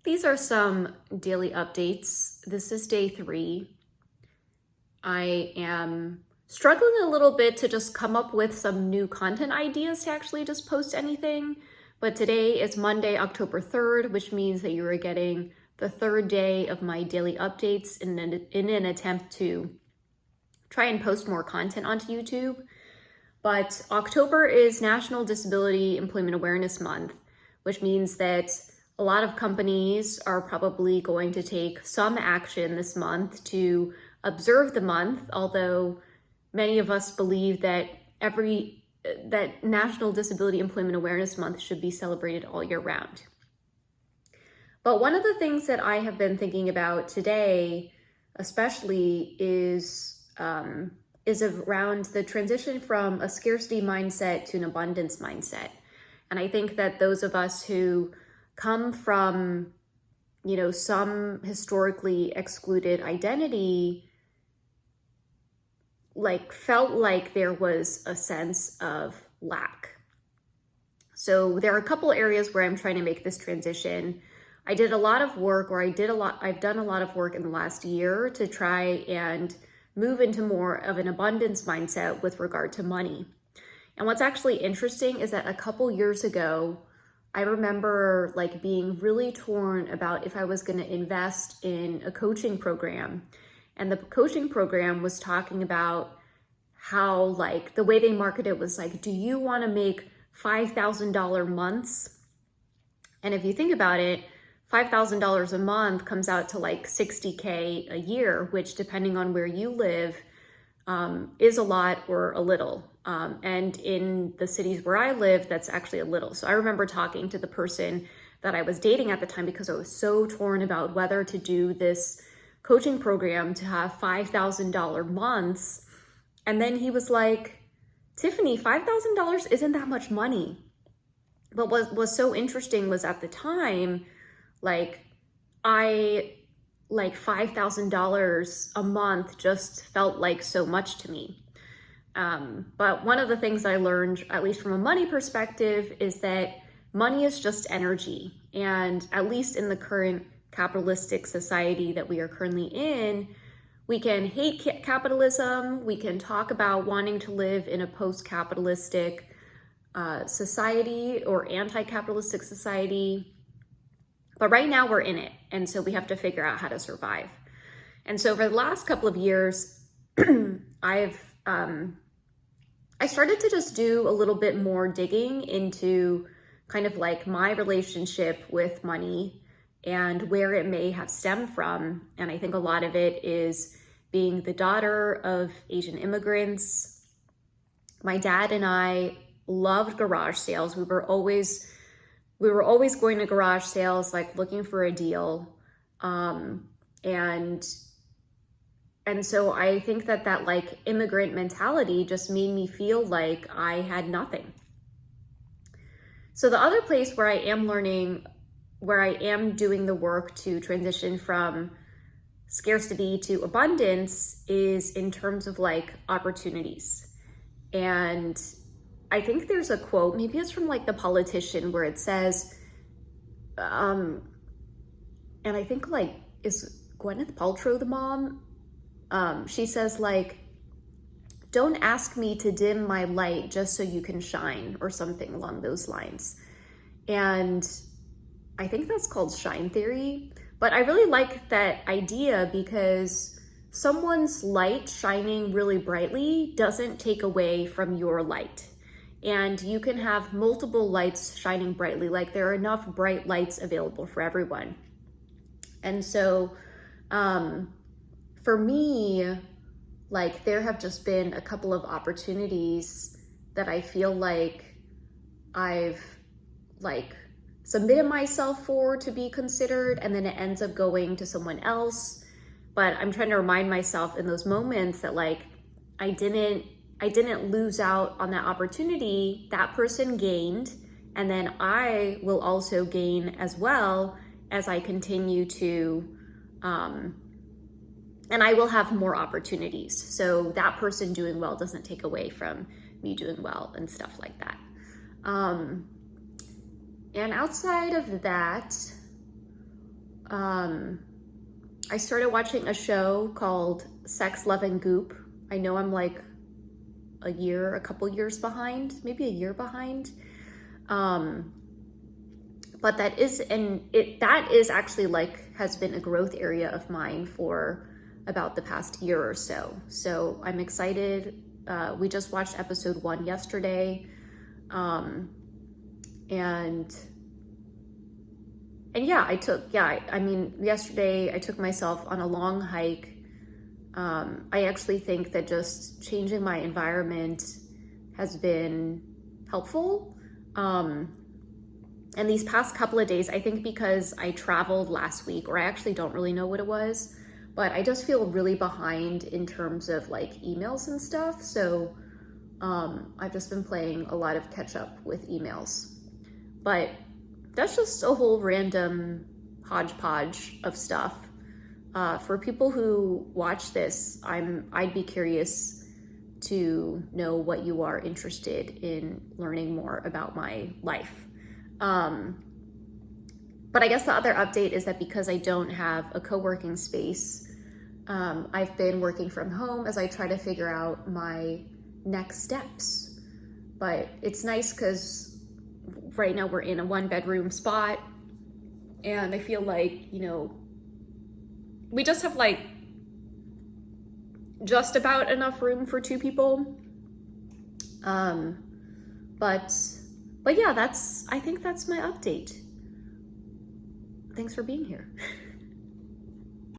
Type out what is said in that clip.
These are some daily updates. This is day 3. I am struggling a little bit to just come up with some new content ideas to actually just post anything. But today is Monday, October 3rd, which means that you are getting the 3rd day of my daily updates in an attempt to try and post more content onto YouTube. But October is National Disability Employment Awareness Month, which means that a lot of companies are probably going to take some action this month to observe the month, although many of us believe that that National Disability Employment Awareness Month should be celebrated all year round. But one of the things that I have been thinking about today, especially, is around the transition from a scarcity mindset to an abundance mindset. And I think that those of us who come from, some historically excluded identity, felt like there was a sense of lack. So there are a couple areas where I'm trying to make this transition. I've done a lot of work in the last year to try and move into more of an abundance mindset with regard to money. And what's actually interesting is that a couple years ago, I remember being really torn about if I was going to invest in a coaching program. And the coaching program was talking about how the way they marketed it was do you want to make $5,000 months? And if you think about it, $5,000 a month comes out to $60K a year, which depending on where you live is a lot or a little. And in the cities where I live, that's actually a little. So I remember talking to the person that I was dating at the time because I was so torn about whether to do this coaching program to have $5,000 months. And then he was like, Tiffany, $5,000 isn't that much money. But what was so interesting was at the time, $5,000 a month just felt like so much to me. But one of the things I learned, at least from a money perspective, is that money is just energy. And at least in the current capitalistic society that we are currently in, we can hate capitalism. We can talk about wanting to live in a post-capitalistic society or anti-capitalistic society. But right now we're in it. And so we have to figure out how to survive. And so for the last couple of years, I started to just do a little bit more digging into kind of my relationship with money and where it may have stemmed from. And I think a lot of it is being the daughter of Asian immigrants. My dad and I loved garage sales. We were always going to garage sales, looking for a deal. And so I think that immigrant mentality just made me feel like I had nothing. So the other place where I am doing the work to transition from scarcity to abundance is in terms of opportunities. And I think there's a quote, maybe it's from The Politician, where it says, and I think is Gwyneth Paltrow the mom? She says don't ask me to dim my light just so you can shine, or something along those lines. And I think that's called shine theory. But I really like that idea because someone's light shining really brightly doesn't take away from your light. And you can have multiple lights shining brightly. There are enough bright lights available for everyone. And so, for me, there have just been a couple of opportunities that I feel I've submitted myself for to be considered, and then it ends up going to someone else. But I'm trying to remind myself in those moments that I didn't lose out on that opportunity. That person gained, and then I will also gain as well as I continue to, and I will have more opportunities. So that person doing well doesn't take away from me doing well and stuff like that. And outside of that, I started watching a show called Sex, Love, and Goop. I know I'm like a couple years behind, maybe a year behind. But that is actually like has been a growth area of mine for about the past year or so. So I'm excited. We just watched episode 1 yesterday. And yeah, yesterday I took myself on a long hike. I actually think that just changing my environment has been helpful. And these past couple of days, I think because I traveled last week, or I actually don't really know what it was, but I just feel really behind in terms of like emails and stuff. So I've just been playing a lot of catch up with emails. But that's just a whole random hodgepodge of stuff. For people who watch this, I'd be curious to know what you are interested in learning more about my life. But I guess the other update is that because I don't have a co-working space, I've been working from home as I try to figure out my next steps. But it's nice because right now we're in a 1-bedroom spot, and I feel like, we just have like just about enough room for 2 people. But yeah, I think that's my update. Thanks for being here.